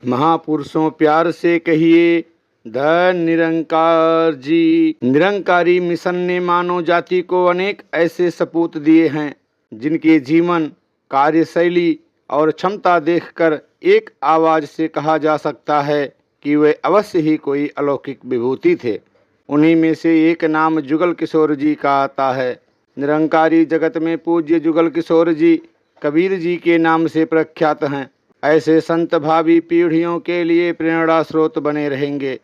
महापुरुषों प्यार से कहिए ध निरंकार जी। निरंकारी मिशन ने मानव जाति को अनेक ऐसे सपूत दिए हैं जिनके जीवन, कार्यशैली और क्षमता देखकर एक आवाज से कहा जा सकता है कि वे अवश्य ही कोई अलौकिक विभूति थे। उन्हीं में से एक नाम जुगल किशोर जी का आता है। निरंकारी जगत में पूज्य जुगल किशोर जी कबीर जी के नाम से प्रख्यात हैं। ऐसे संत भावी पीढ़ियों के लिए प्रेरणा स्रोत बने रहेंगे,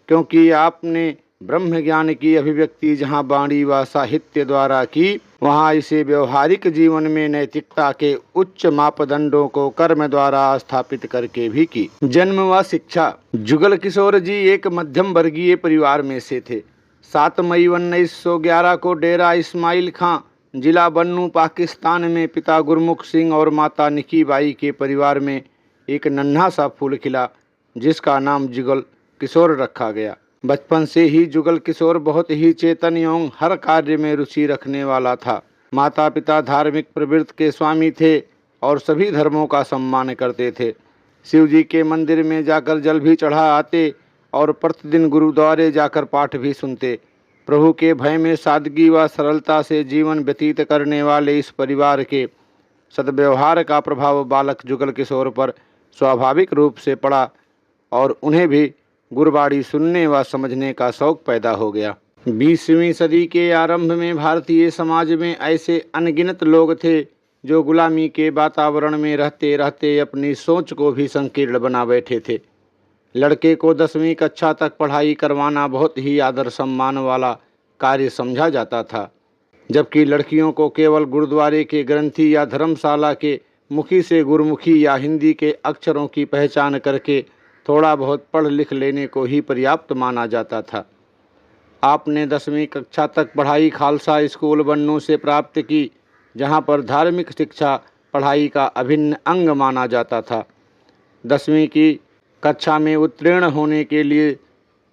क्योंकि आपने ब्रह्म ज्ञान की अभिव्यक्ति जहाँ वाणी व साहित्य द्वारा की, वहाँ इसे व्यवहारिक जीवन में नैतिकता के उच्च मापदंडों को कर्म द्वारा स्थापित करके भी की। जन्म व शिक्षा। जुगल किशोर जी एक मध्यम वर्गीय परिवार में से थे। 7 मई 1911 को डेरा इस्माइल खां, जिला बन्नू, पाकिस्तान में पिता गुरमुख सिंह और माता निकी बाई के परिवार में एक नन्हा सा फूल खिला, जिसका नाम जुगल किशोर रखा गया। बचपन से ही जुगल किशोर बहुत ही चेतन एवं हर कार्य में रुचि रखने वाला था। माता पिता धार्मिक प्रवृत्ति के स्वामी थे और सभी धर्मों का सम्मान करते थे। शिव जी के मंदिर में जाकर जल भी चढ़ा आते और प्रतिदिन गुरुद्वारे जाकर पाठ भी सुनते। प्रभु के भय में सादगी व सरलता से जीवन व्यतीत करने वाले इस परिवार के सद्व्यवहार का प्रभाव बालक जुगल किशोर पर स्वाभाविक रूप से पड़ा और उन्हें भी गुरबाणी सुनने व समझने का शौक पैदा हो गया। 20वीं सदी के आरंभ में भारतीय समाज में ऐसे अनगिनत लोग थे जो गुलामी के वातावरण में रहते रहते अपनी सोच को भी संकीर्ण बना बैठे थे। लड़के को 10वीं कक्षा तक पढ़ाई करवाना बहुत ही आदर सम्मान वाला कार्य समझा जाता था, जबकि लड़कियों को केवल गुरुद्वारे के ग्रंथी या धर्मशाला के मुखी से गुरुमुखी या हिंदी के अक्षरों की पहचान करके थोड़ा बहुत पढ़ लिख लेने को ही पर्याप्त माना जाता था। आपने 10वीं कक्षा तक पढ़ाई खालसा स्कूल बन्नू से प्राप्त की, जहां पर धार्मिक शिक्षा पढ़ाई का अभिन्न अंग माना जाता था। 10वीं की कक्षा में उत्तीर्ण होने के लिए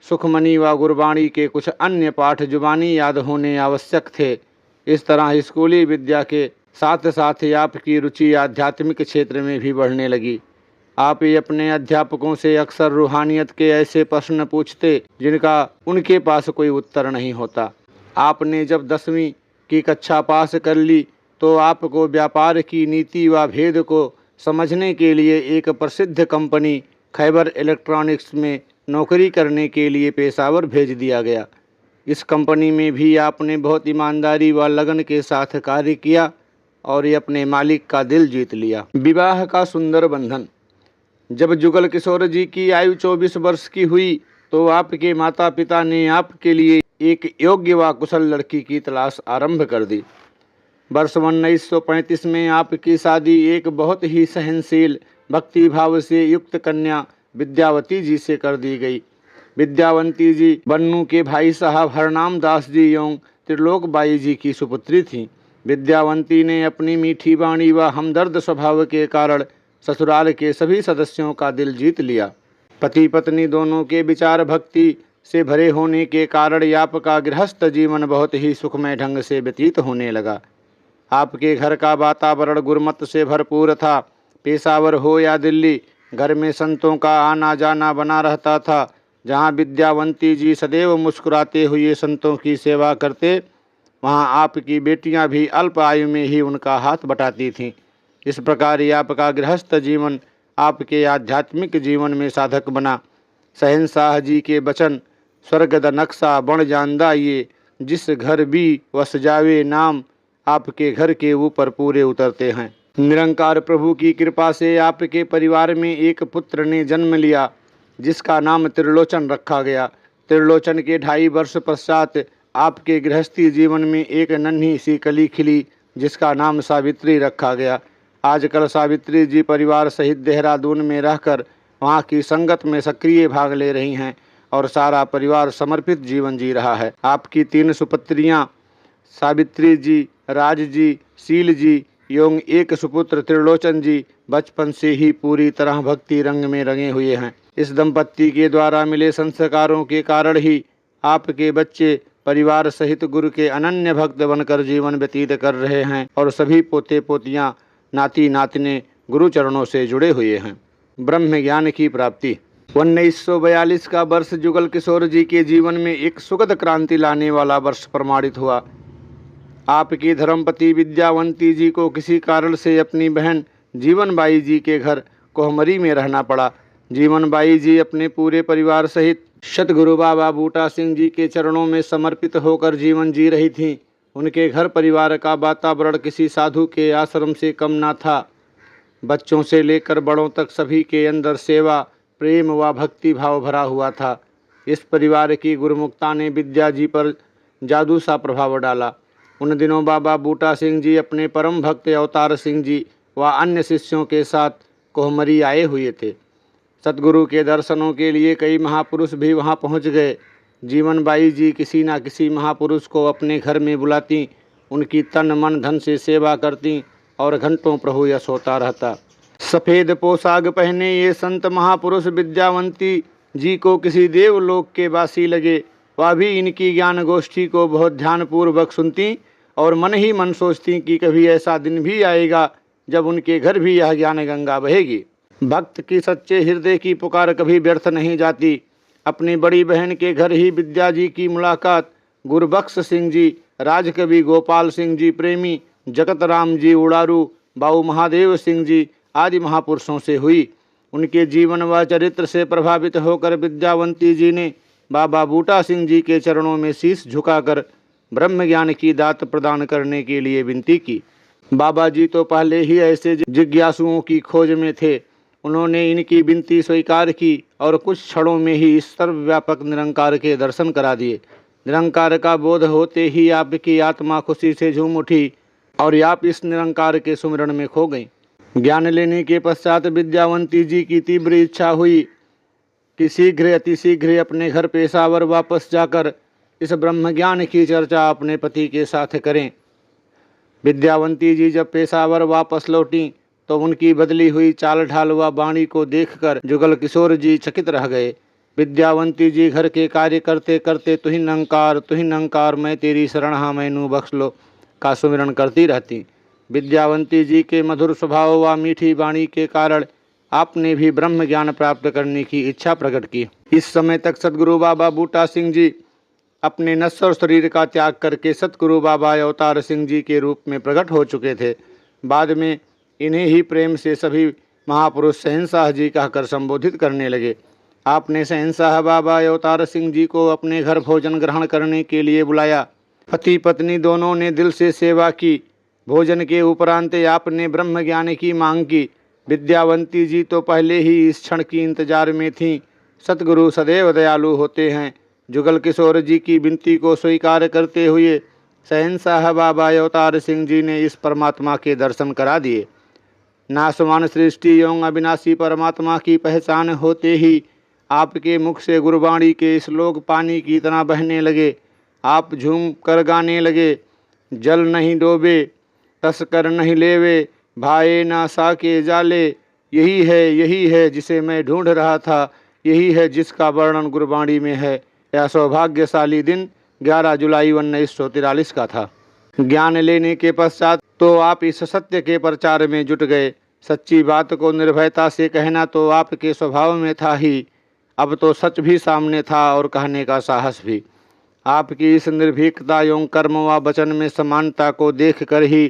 सुखमनी व गुरबाणी के कुछ अन्य पाठ जुबानी याद होने आवश्यक थे। इस तरह स्कूली विद्या के साथ साथ आपकी रुचि आध्यात्मिक क्षेत्र में भी बढ़ने लगी। आप ही अपने अध्यापकों से अक्सर रूहानियत के ऐसे प्रश्न पूछते जिनका उनके पास कोई उत्तर नहीं होता। आपने जब 10वीं की कक्षा पास कर ली तो आपको व्यापार की नीति व भेद को समझने के लिए एक प्रसिद्ध कंपनी खैबर इलेक्ट्रॉनिक्स में नौकरी करने के लिए पेशावर भेज दिया गया। इस कंपनी में भी आपने बहुत ईमानदारी व लगन के साथ कार्य किया और ये अपने मालिक का दिल जीत लिया। विवाह का सुंदर बंधन। जब जुगल किशोर जी की आयु 24 वर्ष की हुई तो आपके माता पिता ने आपके लिए एक योग्य व कुशल लड़की की तलाश आरंभ कर दी। वर्ष 1935 में आपकी शादी एक बहुत ही सहनशील, भक्ति भाव से युक्त कन्या विद्यावती जी से कर दी गई। विद्यावती जी बन्नू के भाई साहब हरनाम दास जी एवं त्रिलोक बाई जी की सुपुत्री थीं। विद्यावती ने अपनी मीठी वाणी व हमदर्द स्वभाव के कारण ससुराल के सभी सदस्यों का दिल जीत लिया। पति पत्नी दोनों के विचार भक्ति से भरे होने के कारण आपका गृहस्थ जीवन बहुत ही सुखमय ढंग से व्यतीत होने लगा। आपके घर का वातावरण गुरमत से भरपूर था। पेशावर हो या दिल्ली, घर में संतों का आना जाना बना रहता था। जहाँ विद्यावती जी सदैव मुस्कुराते हुए संतों की सेवा करते, वहाँ आपकी बेटियाँ भी अल्प आयु में ही उनका हाथ बटाती थीं। इस प्रकार आपका गृहस्थ जीवन आपके आध्यात्मिक जीवन में साधक बना। शहंशाह जी के वचन, स्वर्ग द नक्शा बण जानदा ये, जिस घर भी वस जावे नाम, आपके घर के ऊपर पूरे उतरते हैं। निरंकार प्रभु की कृपा से आपके परिवार में एक पुत्र ने जन्म लिया, जिसका नाम त्रिलोचन रखा गया। त्रिलोचन के 2.5 वर्ष पश्चात आपके गृहस्थी जीवन में एक नन्ही सी कली खिली, जिसका नाम सावित्री रखा गया। आजकल सावित्री जी परिवार सहित देहरादून में रहकर वहाँ की संगत में सक्रिय भाग ले रही हैं और सारा परिवार समर्पित जीवन जी रहा है। आपकी 3 सुपुत्रियाँ सावित्री जी, राज जी, शील जी एवं एक सुपुत्र त्रिलोचन जी बचपन से ही पूरी तरह भक्ति रंग में रंगे हुए हैं। इस दंपत्ति के द्वारा मिले संस्कारों के कारण ही आपके बच्चे परिवार सहित गुरु के अनन्य भक्त बनकर जीवन व्यतीत कर रहे हैं और सभी पोते पोतियाँ, नाती नातिने गुरु चरणों से जुड़े हुए हैं। ब्रह्म ज्ञान की प्राप्ति। 1942 का वर्ष जुगल किशोर जी के जीवन में एक सुखद क्रांति लाने वाला वर्ष प्रमाणित हुआ। आपकी धर्मपति विद्यावंती जी को किसी कारण से अपनी बहन जीवनबाई जी के घर कोहमरी में रहना पड़ा। जीवनबाई जी अपने पूरे परिवार सहित सतगुरु बाबा बूटा सिंह जी के चरणों में समर्पित होकर जीवन जी रही थीं। उनके घर परिवार का वातावरण किसी साधु के आश्रम से कम न था। बच्चों से लेकर बड़ों तक सभी के अंदर सेवा, प्रेम व भक्ति भाव भरा हुआ था। इस परिवार की गुरुमुखता ने विद्या जी पर जादू सा प्रभाव डाला। उन दिनों बाबा बूटा सिंह जी अपने परम भक्त अवतार सिंह जी व अन्य शिष्यों के साथ कोहमरी आए हुए थे। सतगुरु के दर्शनों के लिए कई महापुरुष भी वहां पहुंच गए। जीवनबाई जी किसी न किसी महापुरुष को अपने घर में बुलाती, उनकी तन मन धन से सेवा करती और घंटों प्रभु यश होता रहता। सफ़ेद पोशाक पहने ये संत महापुरुष विद्यावंती जी को किसी देवलोक के वासी लगे। वह भी इनकी ज्ञान गोष्ठी को बहुत ध्यानपूर्वक सुनती और मन ही मन सोचती कि कभी ऐसा दिन भी आएगा जब उनके घर भी यह ज्ञान गंगा बहेगी। भक्त की सच्चे हृदय की पुकार कभी व्यर्थ नहीं जाती। अपनी बड़ी बहन के घर ही विद्या जी की मुलाकात गुरबख्श सिंह जी, राजकवि गोपाल सिंह जी प्रेमी, जगत राम जी उड़ारू, बाऊ महादेव सिंह जी आदि महापुरुषों से हुई। उनके जीवन व चरित्र से प्रभावित होकर विद्यावंती जी ने बाबा बूटा सिंह जी के चरणों में शीश झुकाकर ब्रह्म ज्ञान की दात प्रदान करने के लिए विनती की। बाबा जी तो पहले ही ऐसे जिज्ञासुओं की खोज में थे। उन्होंने इनकी विनती स्वीकार की और कुछ क्षणों में ही इस सर्वव्यापक निरंकार के दर्शन करा दिए। निरंकार का बोध होते ही आपकी आत्मा खुशी से झूम उठी और आप इस निरंकार के सुमिरन में खो गई। ज्ञान लेने के पश्चात विद्यावंती जी की तीव्र इच्छा हुई कि शीघ्र अतिशीघ्र अपने घर पेशावर वापस जाकर इस ब्रह्म ज्ञान की चर्चा अपने पति के साथ करें। विद्यावंती जी जब पेशावर वापस लौटी तो उनकी बदली हुई चाल ढाल व वाणी को देखकर जुगल किशोर जी चकित रह गए। विद्यावंती जी घर के कार्य करते करते तुहिं नंकार मैं तेरी शरण हाँ मैनू बख्श लो का सुमिरन करती रहती। विद्यावंती जी के मधुर स्वभाव व मीठी वाणी के कारण आपने भी ब्रह्म ज्ञान प्राप्त करने की इच्छा प्रकट की। इस समय तक सतगुरु बाबा बूटा सिंह जी अपने नश्वर शरीर का त्याग करके सतगुरु बाबा अवतार सिंह जी के रूप में प्रकट हो चुके थे। बाद में इन्हें ही प्रेम से सभी महापुरुष शहंशाह जी कहकर संबोधित करने लगे। आपने शहंशाह बाबा अवतार सिंह जी को अपने घर भोजन ग्रहण करने के लिए बुलाया। पति पत्नी दोनों ने दिल से सेवा की। भोजन के उपरांत आपने ब्रह्म ज्ञान की मांग की। विद्यावंती जी तो पहले ही इस क्षण की इंतजार में थीं। सतगुरु सदैव दयालु होते हैं। जुगल किशोर जी की विनती को स्वीकार करते हुए शहंशाह बाबा अवतार सिंह जी ने इस परमात्मा के दर्शन करा दिए। नासवान सृष्टि एवं अविनाशी परमात्मा की पहचान होते ही आपके मुख से गुरबाणी के श्लोक पानी की तरह बहने लगे। आप झूम कर गाने लगे। जल नहीं डोबे, तस कर नहीं लेवे, भाए ना साके जाले, यही है जिसे मैं ढूंढ रहा था, यही है जिसका वर्णन गुरबाणी में है। यह सौभाग्यशाली दिन 11 जुलाई 1943 का था। ज्ञान लेने के पश्चात तो आप इस सत्य के प्रचार में जुट गए। सच्ची बात को निर्भयता से कहना तो आपके स्वभाव में था ही, अब तो सच भी सामने था और कहने का साहस भी। आपकी इस निर्भीकता एवं कर्म व वचन में समानता को देखकर ही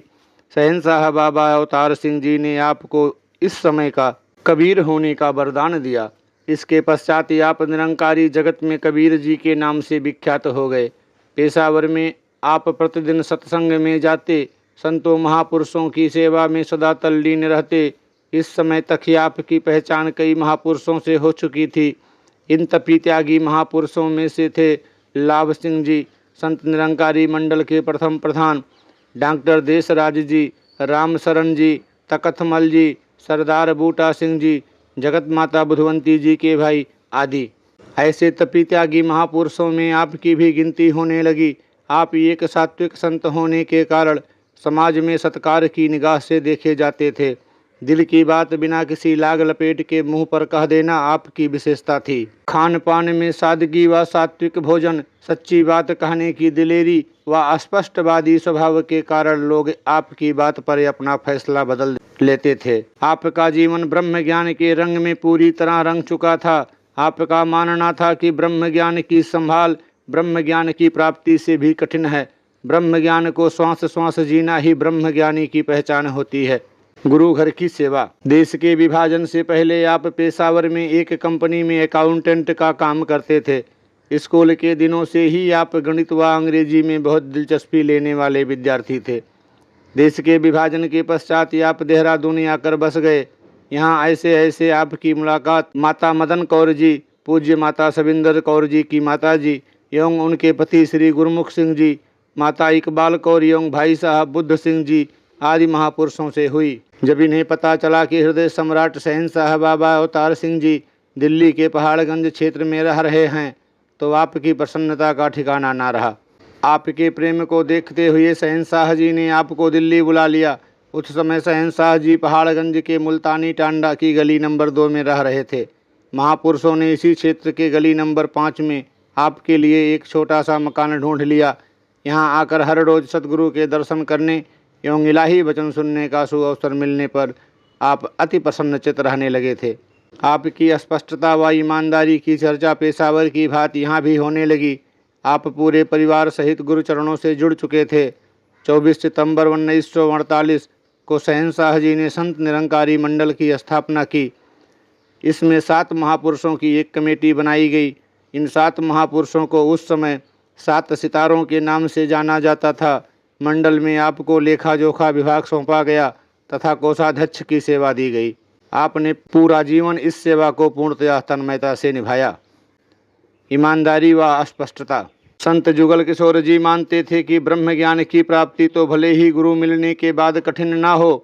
शहंशाह बाबा अवतार सिंह जी ने आपको इस समय का कबीर होने का वरदान दिया। इसके पश्चात आप निरंकारी जगत में कबीर जी के नाम से विख्यात हो गए। पेशावर में आप प्रतिदिन सत्संग में जाते, संतों महापुरुषों की सेवा में सदा तल्लीन रहते। इस समय तक ही आपकी पहचान कई महापुरुषों से हो चुकी थी। इन तपी त्यागी महापुरुषों में से थे लाभ सिंह जी, संत निरंकारी मंडल के प्रथम प्रधान, डॉक्टर देशराज जी, राम शरण जी, तकथमल जी, सरदार बूटा सिंह जी, जगत माता बुधवंती जी के भाई आदि। ऐसे तपी त्यागी महापुरुषों में आपकी भी गिनती होने लगी। आप एक सात्विक संत होने के कारण समाज में सत्कार की निगाह से देखे जाते थे। दिल की बात बिना किसी लाग लपेट के मुंह पर कह देना आपकी विशेषता थी। खान पान में सादगी व सात्विक भोजन, सच्ची बात कहने की दिलेरी व अस्पष्टवादी स्वभाव के कारण लोग आपकी बात पर अपना फैसला बदल लेते थे। आपका जीवन ब्रह्म ज्ञान के रंग में पूरी तरह रंग चुका था। आपका मानना था कि ब्रह्म ज्ञान की संभाल ब्रह्म ज्ञान की प्राप्ति से भी कठिन है। ब्रह्म ज्ञान को श्वास श्वास जीना ही ब्रह्म ज्ञानी की पहचान होती है। गुरु घर की सेवा। देश के विभाजन से पहले आप पेशावर में एक कंपनी में अकाउंटेंट का काम करते थे। स्कूल के दिनों से ही आप गणित व अंग्रेजी में बहुत दिलचस्पी लेने वाले विद्यार्थी थे। देश के विभाजन के पश्चात आप देहरादून आकर बस गए। यहाँ ऐसे ऐसे आपकी मुलाकात माता मदन कौर जी, पूज्य माता सविंदर कौर जी की माता जी एवं उनके पति श्री गुरमुख सिंह जी, माता इकबाल कौर एवं भाई साहब बुद्ध सिंह जी आदि महापुरुषों से हुई। जब इन्हें पता चला कि हृदय सम्राट शहंशाह बाबा अवतार सिंह जी दिल्ली के पहाड़गंज क्षेत्र में रह रहे हैं तो आपकी प्रसन्नता का ठिकाना ना रहा। आपके प्रेम को देखते हुए शहंशाह जी ने आपको दिल्ली बुला लिया। उस समय शहंशाह जी पहाड़गंज के मुल्तानी टांडा की गली नंबर 2 में रह रहे थे। महापुरुषों ने इसी क्षेत्र के गली नंबर 5 में आपके लिए एक छोटा सा मकान ढूंढ लिया। यहाँ आकर हर रोज़ सतगुरु के दर्शन करने एवं इलाही वचन सुनने का सुअवसर मिलने पर आप अति प्रसन्नचित्त रहने लगे थे। आपकी स्पष्टता व ईमानदारी की चर्चा पेशावर की भांति यहाँ भी होने लगी। आप पूरे परिवार सहित गुरु चरणों से जुड़ चुके थे। 24 सितंबर 1948 को शहंशाह जी ने संत निरंकारी मंडल की स्थापना की। इसमें 7 महापुरुषों की एक कमेटी बनाई गई। इन 7 महापुरुषों को उस समय 7 सितारों के नाम से जाना जाता था। मंडल में आपको लेखा जोखा विभाग सौंपा गया तथा कोषाध्यक्ष की सेवा दी गई। आपने पूरा जीवन इस सेवा को पूर्णतया तन्मयता से निभाया। ईमानदारी व अस्पष्टता। संत जुगल किशोर जी मानते थे कि ब्रह्म ज्ञान की प्राप्ति तो भले ही गुरु मिलने के बाद कठिन ना हो,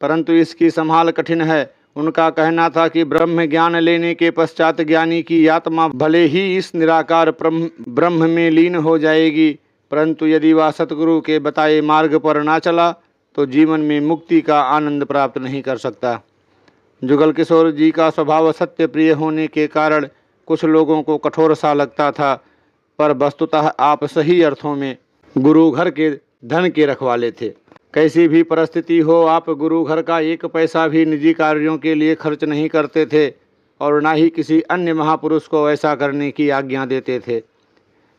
परंतु इसकी संभाल कठिन है। उनका कहना था कि ब्रह्म ज्ञान लेने के पश्चात ज्ञानी की आत्मा भले ही इस निराकार ब्रह्म में लीन हो जाएगी, परंतु यदि वह सतगुरु के बताए मार्ग पर ना चला तो जीवन में मुक्ति का आनंद प्राप्त नहीं कर सकता। जुगल किशोर जी का स्वभाव सत्य प्रिय होने के कारण कुछ लोगों को कठोर सा लगता था, पर वस्तुतः आप सही अर्थों में गुरु घर के धन के रखवाले थे। कैसी भी परिस्थिति हो, आप गुरु घर का एक पैसा भी निजी कार्यों के लिए खर्च नहीं करते थे और ना ही किसी अन्य महापुरुष को ऐसा करने की आज्ञा देते थे।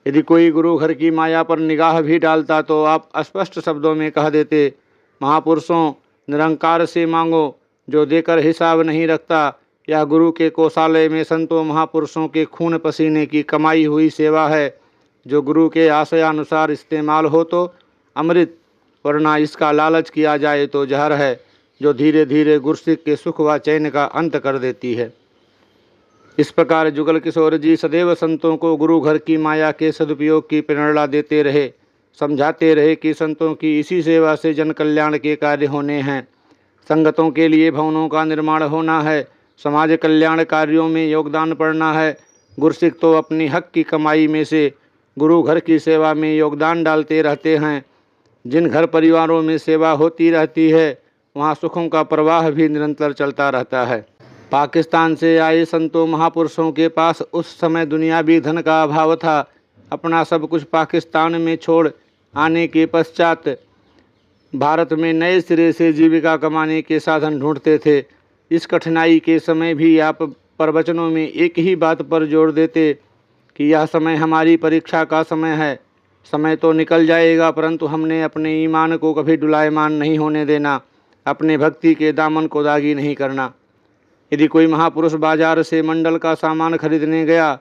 यदि कोई गुरु घर की माया पर निगाह भी डालता तो आप स्पष्ट शब्दों में कह देते, महापुरुषों निरंकार से मांगो, जो देकर हिसाब नहीं रखता। यह गुरु के कोषालय में संतों महापुरुषों के खून पसीने की कमाई हुई सेवा है। जो गुरु के आशयानुसार इस्तेमाल हो तो अमृत, वरना इसका लालच किया जाए तो जहर है, जो धीरे धीरे गुरसिक के सुख व चैन का अंत कर देती है। इस प्रकार जुगल किशोर जी सदैव संतों को गुरु घर की माया के सदुपयोग की प्रेरणा देते रहे। समझाते रहे कि संतों की इसी सेवा से जन कल्याण के कार्य होने हैं। संगतों के लिए भवनों का निर्माण होना है, समाज कल्याण कार्यों में योगदान पड़ना है। गुरसिक तो अपनी हक की कमाई में से गुरु घर की सेवा में योगदान डालते रहते हैं। जिन घर परिवारों में सेवा होती रहती है वहाँ सुखों का प्रवाह भी निरंतर चलता रहता है। पाकिस्तान से आए संतों महापुरुषों के पास उस समय दुनियावी धन का अभाव था। अपना सब कुछ पाकिस्तान में छोड़ आने के पश्चात भारत में नए सिरे से जीविका कमाने के साधन ढूंढते थे। इस कठिनाई के समय भी आप प्रवचनों में एक ही बात पर जोर देते कि यह समय हमारी परीक्षा का समय है। समय तो निकल जाएगा, परंतु हमने अपने ईमान को कभी डुलायमान नहीं होने देना, अपने भक्ति के दामन को दागी नहीं करना। यदि कोई महापुरुष बाजार से मंडल का सामान खरीदने गया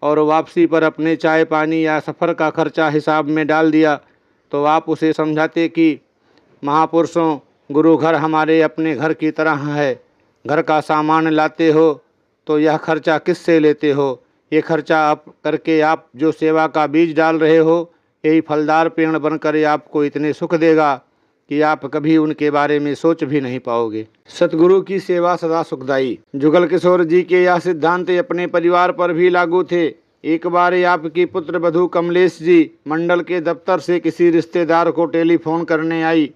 और वापसी पर अपने चाय पानी या सफ़र का खर्चा हिसाब में डाल दिया तो आप उसे समझाते कि महापुरुषों, गुरु घर हमारे अपने घर की तरह है। घर का सामान लाते हो तो यह खर्चा किससे लेते हो? ये खर्चा आप करके आप जो सेवा का बीज डाल रहे हो, यही फलदार पेड़ बनकर आपको इतने सुख देगा कि आप कभी उनके बारे में सोच भी नहीं पाओगे। सतगुरु की सेवा सदा सुखदायी। जुगल किशोर जी के यह सिद्धांत अपने परिवार पर भी लागू थे। एक बार आपकी पुत्र वधू कमलेश जी मंडल के दफ्तर से किसी रिश्तेदार को टेलीफोन करने आई।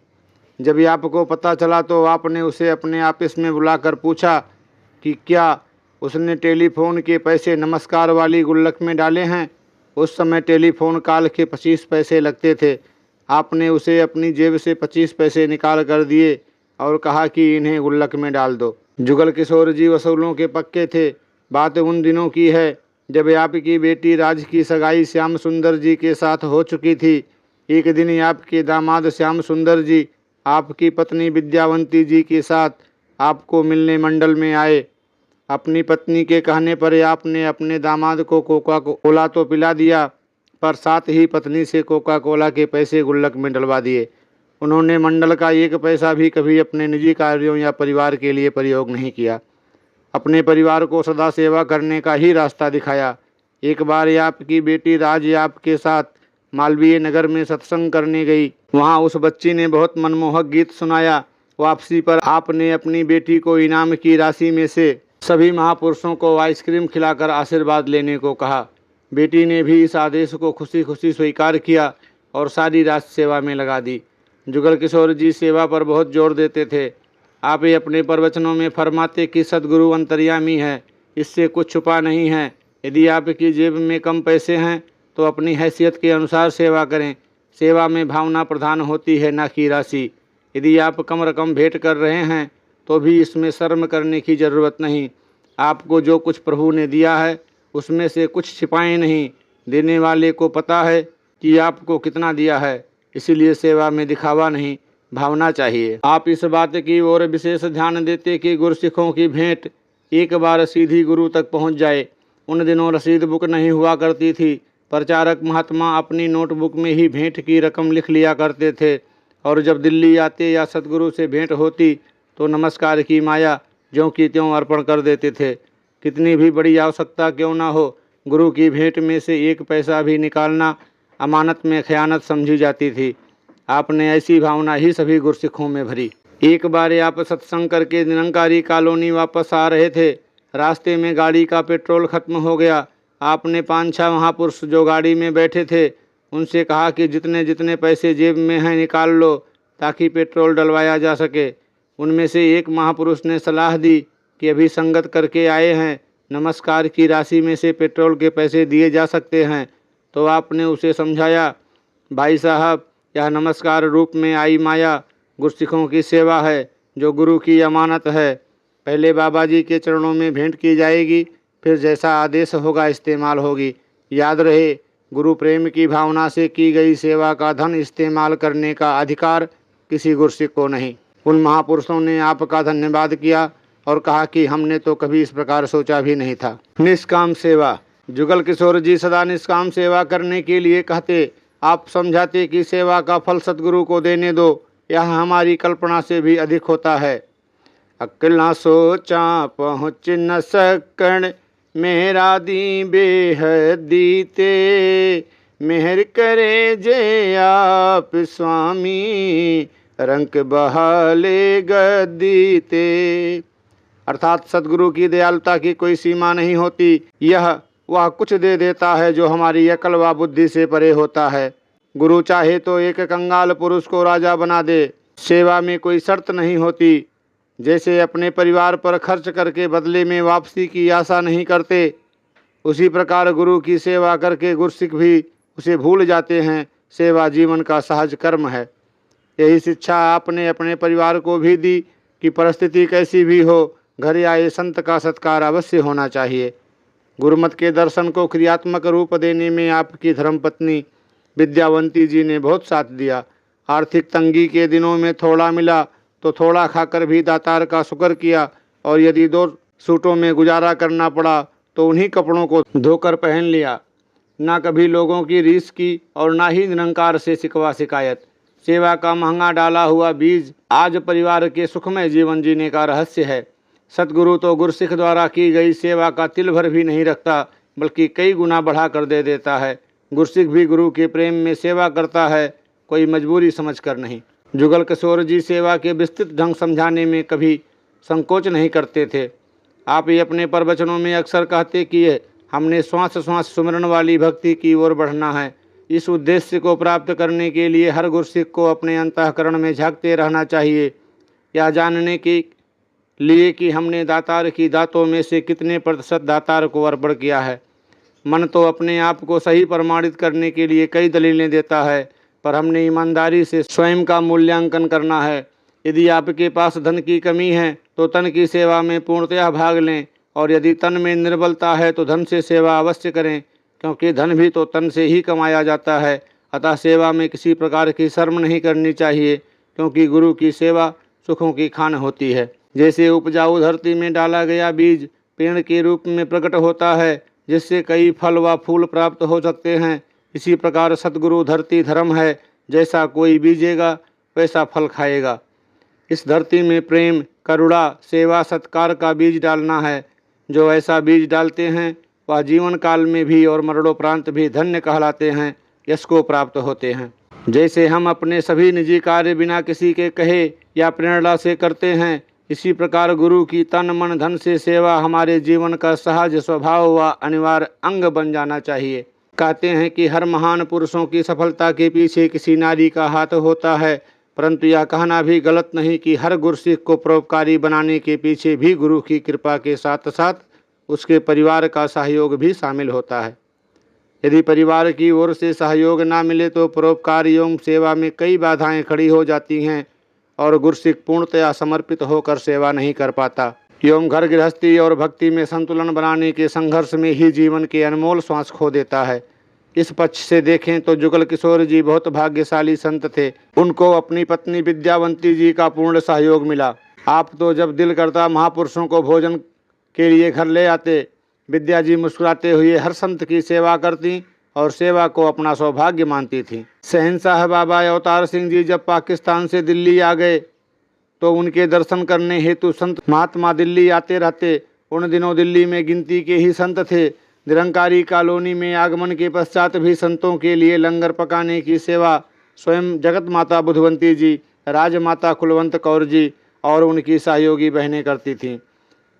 जब आपको पता चला तो आपने उसे अपने ऑफिस में बुलाकर पूछा कि क्या उसने टेलीफोन के पैसे नमस्कार वाली गुल्लक में डाले हैं। उस समय टेलीफोन कॉल के 25 पैसे लगते थे। आपने उसे अपनी जेब से 25 पैसे निकाल कर दिए और कहा कि इन्हें गुल्लक में डाल दो। जुगल किशोर जी वसूलों के पक्के थे। बात उन दिनों की है जब आपकी बेटी राज की सगाई श्याम सुंदर जी के साथ हो चुकी थी। एक दिन आपके दामाद श्याम सुंदर जी आपकी पत्नी विद्यावंती जी के साथ आपको मिलने मंडल में आए। अपनी पत्नी के कहने पर आपने अपने दामाद को कोका कोला तो पिला दिया, पर साथ ही पत्नी से कोका कोला के पैसे गुल्लक में डलवा दिए। उन्होंने मंडल का एक पैसा भी कभी अपने निजी कार्यों या परिवार के लिए प्रयोग नहीं किया। अपने परिवार को सदा सेवा करने का ही रास्ता दिखाया। एक बार आपकी बेटी राज आपके साथ मालवीय नगर में सत्संग करने गई। वहाँ उस बच्ची ने बहुत मनमोहक गीत सुनाया। वापसी पर आपने अपनी बेटी को इनाम की राशि में से सभी महापुरुषों को आइसक्रीम खिलाकर आशीर्वाद लेने को कहा। बेटी ने भी इस आदेश को खुशी खुशी स्वीकार किया और सारी रात सेवा में लगा दी। जुगल किशोर जी सेवा पर बहुत जोर देते थे। आप ये अपने प्रवचनों में फरमाते कि सद्गुरु अंतर्यामी है, इससे कुछ छुपा नहीं है। यदि आपकी जेब में कम पैसे हैं तो अपनी हैसियत के अनुसार सेवा करें। सेवा में भावना प्रधान होती है, ना कि राशि। यदि आप कम रकम भेंट कर रहे हैं तो भी इसमें शर्म करने की ज़रूरत नहीं। आपको जो कुछ प्रभु ने दिया है उसमें से कुछ छिपाएं नहीं। देने वाले को पता है कि आपको कितना दिया है, इसीलिए सेवा में दिखावा नहीं, भावना चाहिए। आप इस बात की ओर विशेष ध्यान देते कि गुरसिखों की भेंट एक बार सीधी गुरु तक पहुंच जाए। उन दिनों रसीद बुक नहीं हुआ करती थी। प्रचारक महात्मा अपनी नोटबुक में ही भेंट की रकम लिख लिया करते थे और जब दिल्ली आते या सतगुरु से भेंट होती तो नमस्कार की माया ज्यों की त्यों अर्पण कर देते थे। कितनी भी बड़ी आवश्यकता क्यों ना हो, गुरु की भेंट में से एक पैसा भी निकालना अमानत में खयानत समझी जाती थी। आपने ऐसी भावना ही सभी गुरसिखों में भरी। एक बार आप सत्संग करके निरंकारी कॉलोनी वापस आ रहे थे। रास्ते में गाड़ी का पेट्रोल खत्म हो गया। आपने 5-6 महापुरुष जो गाड़ी में बैठे थे उनसे कहा कि जितने जितने पैसे जेब में हैं निकाल लो ताकि पेट्रोल डलवाया जा सके। उनमें से एक महापुरुष ने सलाह दी कि अभी संगत करके आए हैं, नमस्कार की राशि में से पेट्रोल के पैसे दिए जा सकते हैं। तो आपने उसे समझाया, भाई साहब, यह नमस्कार रूप में आई माया गुरसिखों की सेवा है जो गुरु की अमानत है। पहले बाबा जी के चरणों में भेंट की जाएगी, फिर जैसा आदेश होगा इस्तेमाल होगी। याद रहे, गुरु प्रेम की भावना से की गई सेवा का धन इस्तेमाल करने का अधिकार किसी गुरसिख को नहीं। उन महापुरुषों ने आपका धन्यवाद किया और कहा कि हमने तो कभी इस प्रकार सोचा भी नहीं था। निष्काम सेवा। जुगल किशोर जी सदा निष्काम सेवा करने के लिए कहते। आप समझाते कि सेवा का फल सद्गुरु को देने दो, यह हमारी कल्पना से भी अधिक होता है। अकला सोचा पहुँच न सकण, मेरा दी बेहदी ते, मेहर करे जे आप स्वामी, रंक बहाले गद्दी ते। अर्थात सद्गुरु की दयालुता की कोई सीमा नहीं होती। वह कुछ दे देता है जो हमारी अकल व बुद्धि से परे होता है। गुरु चाहे तो एक कंगाल पुरुष को राजा बना दे। सेवा में कोई शर्त नहीं होती। जैसे अपने परिवार पर खर्च करके बदले में वापसी की आशा नहीं करते, उसी प्रकार गुरु की सेवा करके गुरसिख भी उसे भूल जाते हैं। सेवा जीवन का सहज कर्म है। यही शिक्षा आपने अपने परिवार को भी दी कि परिस्थिति कैसी भी हो, घर आए संत का सत्कार अवश्य होना चाहिए। गुरुमत के दर्शन को क्रियात्मक रूप देने में आपकी धर्मपत्नी विद्यावंती जी ने बहुत साथ दिया। आर्थिक तंगी के दिनों में थोड़ा मिला तो थोड़ा खाकर भी दातार का शुक्र किया, और यदि 2 सूटों में गुजारा करना पड़ा तो उन्हीं कपड़ों को धोकर पहन लिया। ना कभी लोगों की रीस की और ना ही निरंकार से शिकवा शिकायत। सेवा का महंगा डाला हुआ बीज आज परिवार के सुखमय जीवन जीने का रहस्य है। सतगुरु तो गुरसिख द्वारा की गई सेवा का तिल भर भी नहीं रखता, बल्कि कई गुना बढ़ा कर दे देता है। गुरसिख भी गुरु के प्रेम में सेवा करता है, कोई मजबूरी समझकर नहीं। जुगल किशोर जी सेवा के विस्तृत ढंग समझाने में कभी संकोच नहीं करते थे। आप ये अपने प्रवचनों में अक्सर कहते कि हमने श्वास श्वास सुमरन वाली भक्ति की ओर बढ़ना है। इस उद्देश्य को प्राप्त करने के लिए हर गुरसिख को अपने अंतःकरण में झांकते रहना चाहिए, यह जानने के लिए कि हमने दातार की दातों में से कितने प्रतिशत दातार को अर्पण किया है। मन तो अपने आप को सही प्रमाणित करने के लिए कई दलीलें देता है, पर हमने ईमानदारी से स्वयं का मूल्यांकन करना है। यदि आपके पास धन की कमी है तो तन की सेवा में पूर्णतया भाग लें, और यदि तन में निर्बलता है तो धन से सेवा अवश्य करें, क्योंकि धन भी तो तन से ही कमाया जाता है। अतः सेवा में किसी प्रकार की शर्म नहीं करनी चाहिए, क्योंकि गुरु की सेवा सुखों की खान होती है। जैसे उपजाऊ धरती में डाला गया बीज पेड़ के रूप में प्रकट होता है, जिससे कई फल व फूल प्राप्त हो सकते हैं, इसी प्रकार सद्गुरु धरती धर्म है, जैसा कोई बीजेगा वैसा फल खाएगा। इस धरती में प्रेम, करुणा, सेवा, सत्कार का बीज डालना है। जो ऐसा बीज डालते हैं वह जीवन काल में भी और मरणोपरांत भी धन्य कहलाते हैं, यश को प्राप्त होते हैं। जैसे हम अपने सभी निजी कार्य बिना किसी के कहे या प्रेरणा से करते हैं, इसी प्रकार गुरु की तन मन धन से सेवा हमारे जीवन का सहज स्वभाव व अनिवार्य अंग बन जाना चाहिए। कहते हैं कि हर महान पुरुषों की सफलता के पीछे किसी नारी का हाथ होता है, परंतु यह कहना भी गलत नहीं कि हर गुरसिख को परोपकारी बनाने के पीछे भी गुरु की कृपा के साथ साथ उसके परिवार का सहयोग भी शामिल होता है। यदि परिवार की ओर से सहयोग न मिले तो परोपकार एवं सेवा में कई बाधाएं खड़ी हो जाती हैं और गुरसिख पूर्णतया समर्पित होकर सेवा नहीं कर पाता एवं घर गृहस्थी और भक्ति में संतुलन बनाने के संघर्ष में ही जीवन के अनमोल श्वास खो देता है। इस पक्ष से देखें तो जुगल किशोर जी बहुत भाग्यशाली संत थे। उनको अपनी पत्नी विद्यावंती जी का पूर्ण सहयोग मिला। आप तो जब दिल करता महापुरुषों को भोजन के लिए घर ले आते। विद्या जी मुस्कुराते हुए हर संत की सेवा करती और सेवा को अपना सौभाग्य मानती थी। शहंशाह बाबा अवतार सिंह जी जब पाकिस्तान से दिल्ली आ गए तो उनके दर्शन करने हेतु संत महात्मा दिल्ली आते रहते। उन दिनों दिल्ली में गिनती के ही संत थे। निरंकारी कॉलोनी में आगमन के पश्चात भी संतों के लिए लंगर पकाने की सेवा स्वयं जगत माता बुधवंती जी, राजमाता कुलवंत कौर जी और उनकी सहयोगी बहनें करती थीं।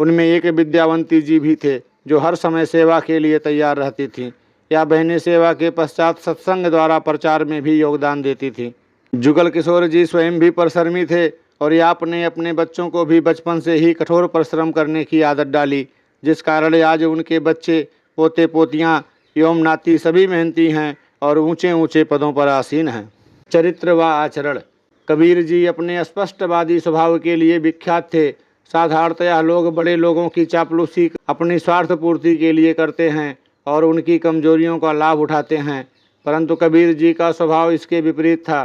उनमें एक विद्यावंती जी भी थे जो हर समय सेवा के लिए तैयार रहती थीं। यह बहनें सेवा के पश्चात सत्संग द्वारा प्रचार में भी योगदान देती थीं। जुगल किशोर जी स्वयं भी परिश्रमी थे और आपने अपने बच्चों को भी बचपन से ही कठोर परिश्रम करने की आदत डाली, जिस कारण आज उनके बच्चे, पोते पोतियाँ एवं नाती सभी मेहनती हैं और ऊंचे ऊंचे पदों पर आसीन हैं। चरित्र व आचरण। कबीर जी अपने स्पष्टवादी स्वभाव के लिए विख्यात थे। साधारणतया लोग बड़े लोगों की चापलूसी अपनी स्वार्थ पूर्ति के लिए करते हैं और उनकी कमजोरियों का लाभ उठाते हैं, परंतु कबीर जी का स्वभाव इसके विपरीत था।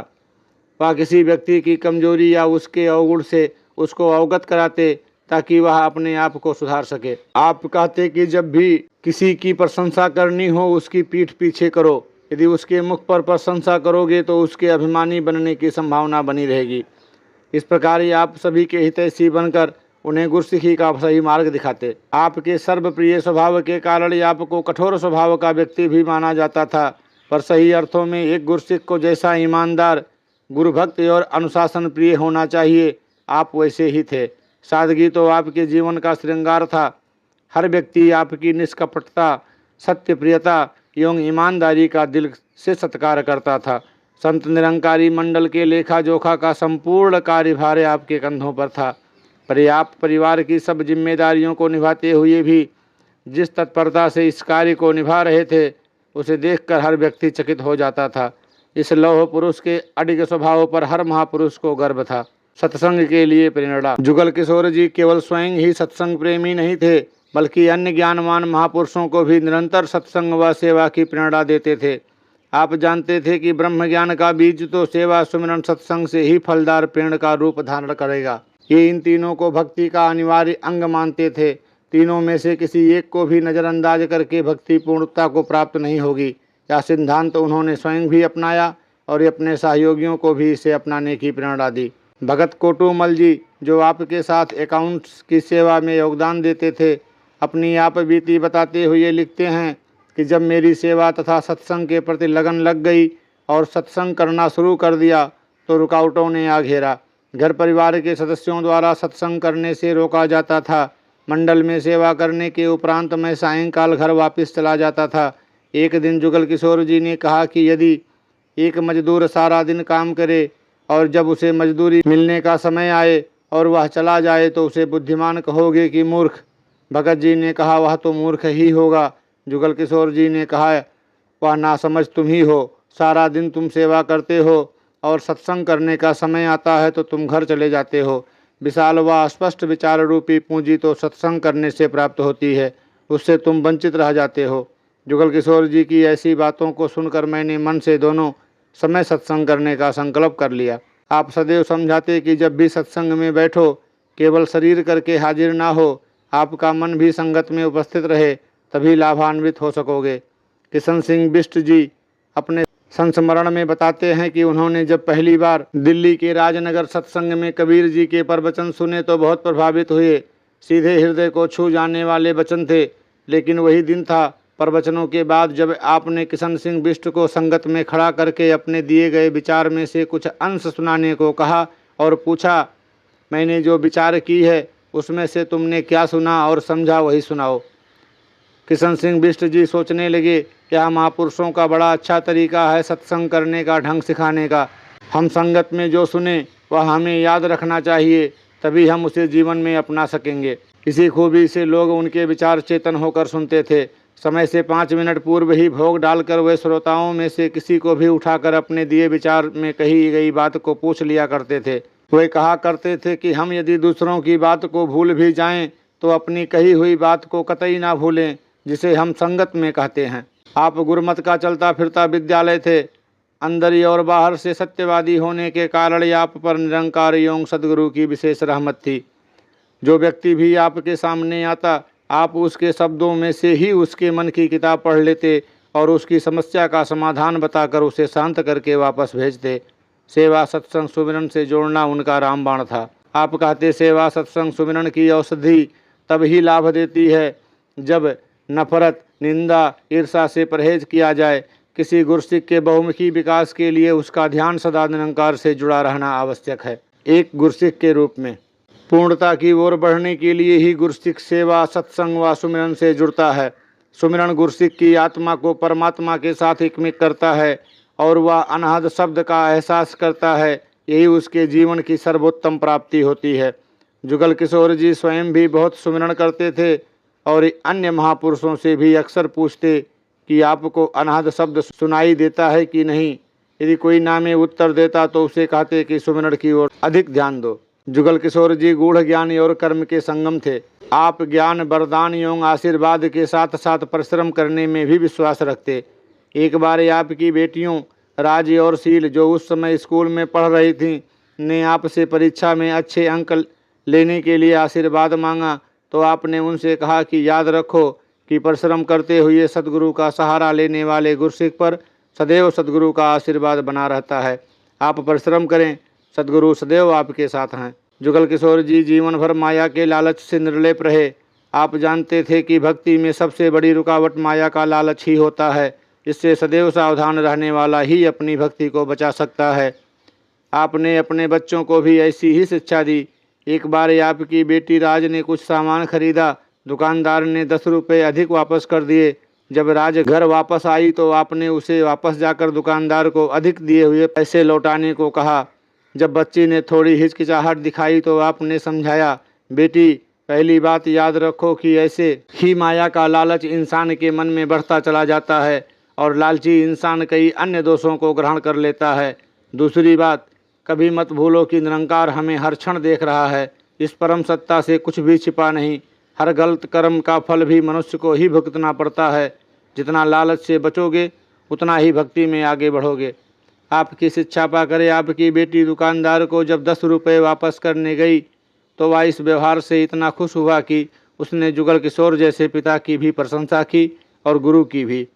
वह किसी व्यक्ति की कमजोरी या उसके अवगुण से उसको अवगत कराते ताकि वह अपने आप को सुधार सके। आप कहते कि जब भी किसी की प्रशंसा करनी हो उसकी पीठ पीछे करो। यदि उसके मुख पर प्रशंसा करोगे तो उसके अभिमानी बनने की संभावना बनी रहेगी। इस प्रकार ही आप सभी के हितैषी बनकर उन्हें गुरसिखी का सही मार्ग दिखाते। आपके सर्वप्रिय स्वभाव के कारण आपको कठोर स्वभाव का व्यक्ति भी माना जाता था, पर सही अर्थों में एक गुरसिख को जैसा ईमानदार, गुरुभक्त और अनुशासन प्रिय होना चाहिए, आप वैसे ही थे। सादगी तो आपके जीवन का श्रृंगार था। हर व्यक्ति आपकी निष्कपटता, सत्यप्रियता एवं ईमानदारी का दिल से सत्कार करता था। संत निरंकारी मंडल के लेखा जोखा का संपूर्ण कार्यभार आपके कंधों पर था, पर आप परिवार की सब जिम्मेदारियों को निभाते हुए भी जिस तत्परता से इस कार्य को निभा रहे थे उसे देखकर हर व्यक्ति चकित हो जाता था। इस लौह पुरुष के अडिग स्वभाव पर हर महापुरुष को गर्व था। सत्संग के लिए प्रेरणा। जुगल किशोर जी केवल स्वयं ही सत्संग प्रेमी नहीं थे, बल्कि अन्य ज्ञानवान महापुरुषों को भी निरंतर सत्संग व सेवा की प्रेरणा देते थे। आप जानते थे कि ब्रह्म ज्ञान का बीज तो सेवा सुमिरन सत्संग से ही फलदार पेड़ का रूप धारण करेगा। ये इन तीनों को भक्ति का अनिवार्य अंग मानते थे। तीनों में से किसी एक को भी नज़रअंदाज करके भक्ति पूर्णता को प्राप्त नहीं होगी। यह सिद्धांत उन्होंने स्वयं भी अपनाया और अपने सहयोगियों को भी इसे अपनाने की प्रेरणा दी। भगत कोटूमल जी, जो आपके साथ अकाउंट्स की सेवा में योगदान देते थे, अपनी आप बीती बताते हुए लिखते हैं कि जब मेरी सेवा तथा सत्संग के प्रति लगन लग गई और सत्संग करना शुरू कर दिया तो रुकावटों ने आ घेरा। घर परिवार के सदस्यों द्वारा सत्संग करने से रोका जाता था। मंडल में सेवा करने के उपरांत मैं सायंकाल घर वापस चला जाता था। एक दिन जुगल किशोर जी ने कहा कि यदि एक मजदूर सारा दिन काम करे और जब उसे मजदूरी मिलने का समय आए और वह चला जाए तो उसे बुद्धिमान कहोगे कि मूर्ख। भगत जी ने कहा वह तो मूर्ख ही होगा। जुगल किशोर जी ने कहा वह नासमझ तुम ही हो। सारा दिन तुम सेवा करते हो और सत्संग करने का समय आता है तो तुम घर चले जाते हो। विशाल व स्पष्ट विचार रूपी पूंजी तो सत्संग करने से प्राप्त होती है, उससे तुम वंचित रह जाते हो। जुगल किशोर जी की ऐसी बातों को सुनकर मैंने मन से दोनों समय सत्संग करने का संकल्प कर लिया। आप सदैव समझाते कि जब भी सत्संग में बैठो केवल शरीर करके हाजिर ना हो, आपका मन भी संगत में उपस्थित रहे, तभी लाभान्वित हो सकोगे। किशन सिंह बिष्ट जी अपने संस्मरण में बताते हैं कि उन्होंने जब पहली बार दिल्ली के राजनगर सत्संग में कबीर जी के प्रवचन सुने तो बहुत प्रभावित हुए। सीधे हृदय को छू जाने वाले वचन थे। लेकिन वही दिन था, प्रवचनों के बाद जब आपने किशन सिंह बिष्ट को संगत में खड़ा करके अपने दिए गए विचार में से कुछ अंश सुनाने को कहा और पूछा, मैंने जो विचार की है उसमें से तुमने क्या सुना और समझा वही सुनाओ। किशन सिंह बिष्ट जी सोचने लगे, क्या महापुरुषों का बड़ा अच्छा तरीका है सत्संग करने का, ढंग सिखाने का। हम संगत में जो सुने वह हमें याद रखना चाहिए, तभी हम उसे जीवन में अपना सकेंगे। इसी खूबी से लोग उनके विचार चेतन होकर सुनते थे। समय से 5 मिनट पूर्व ही भोग डालकर वे श्रोताओं में से किसी को भी उठाकर अपने दिए विचार में कही गई बात को पूछ लिया करते थे। वे कहा करते थे कि हम यदि दूसरों की बात को भूल भी जाएं तो अपनी कही हुई बात को कतई ना भूलें, जिसे हम संगत में कहते हैं। आप गुरुमत का चलता फिरता विद्यालय थे। अंदर ही और बाहर से सत्यवादी होने के कारण आप पर निरंकार एवं सदगुरु की विशेष रहमत थी। जो व्यक्ति भी आपके सामने आता, आप उसके शब्दों में से ही उसके मन की किताब पढ़ लेते और उसकी समस्या का समाधान बताकर उसे शांत करके वापस भेजते। सेवा सत्संग सुमिरन से जोड़ना उनका रामबाण था। आप कहते, सेवा सत्संग सुमिरन की औषधि तब ही लाभ देती है जब नफरत, निंदा, ईर्षा से परहेज किया जाए। किसी गुरसिक के बहुमुखी विकास के लिए उसका ध्यान सदा निरंकार से जुड़ा रहना आवश्यक है। एक गुरसिक के रूप में पूर्णता की ओर बढ़ने के लिए ही गुरसिक सेवा सत्संग व सुमिरन से जुड़ता है। सुमिरन गुरसिक की आत्मा को परमात्मा के साथ एकमिक करता है और वह अनहद शब्द का एहसास करता है। यही उसके जीवन की सर्वोत्तम प्राप्ति होती है। जुगल किशोर जी स्वयं भी बहुत सुमिरन करते थे और अन्य महापुरुषों से भी अक्सर पूछते कि आपको अनहद शब्द सुनाई देता है कि नहीं। यदि कोई ना में उत्तर देता तो उसे कहते कि सुमिरन की ओर अधिक ध्यान दो। जुगल किशोर जी गूढ़ ज्ञान और कर्म के संगम थे। आप ज्ञान, वरदान एवं आशीर्वाद के साथ साथ परिश्रम करने में भी विश्वास रखते। एक बार आपकी बेटियों राज और शील, जो उस समय स्कूल में पढ़ रही थीं, ने आपसे परीक्षा में अच्छे अंक लेने के लिए आशीर्वाद मांगा तो आपने उनसे कहा कि याद रखो कि परिश्रम करते हुए सद्गुरु का सहारा लेने वाले गुरसिक पर सदैव सद्गुरु का आशीर्वाद बना रहता है। आप परिश्रम करें, सद्गुरु सदैव आपके साथ हैं। जुगल किशोर जी जीवन भर माया के लालच से निर्लेप रहे। आप जानते थे कि भक्ति में सबसे बड़ी रुकावट माया का लालच ही होता है। इससे सदैव सावधान रहने वाला ही अपनी भक्ति को बचा सकता है। आपने अपने बच्चों को भी ऐसी ही शिक्षा दी। एक बार आपकी बेटी राज ने कुछ सामान खरीदा, दुकानदार ने 10 रुपये अधिक वापस कर दिए। जब राज घर वापस आई तो आपने उसे वापस जाकर दुकानदार को अधिक दिए हुए पैसे लौटाने को कहा। जब बच्ची ने थोड़ी हिचकिचाहट दिखाई तो आपने समझाया, बेटी पहली बात याद रखो कि ऐसे ही माया का लालच इंसान के मन में बढ़ता चला जाता है और लालची इंसान कई अन्य दोषों को ग्रहण कर लेता है। दूसरी बात, कभी मत भूलो कि निरंकार हमें हर क्षण देख रहा है। इस परम सत्ता से कुछ भी छिपा नहीं। हर गलत कर्म का फल भी मनुष्य को ही भुगतना पड़ता है। जितना लालच से बचोगे उतना ही भक्ति में आगे बढ़ोगे। आपकी शिक्षा पाकर आपकी बेटी दुकानदार को जब 10 रुपये वापस करने गई तो वह इस व्यवहार से इतना खुश हुआ कि उसने जुगल किशोर जैसे पिता की भी प्रशंसा की और गुरु की भी।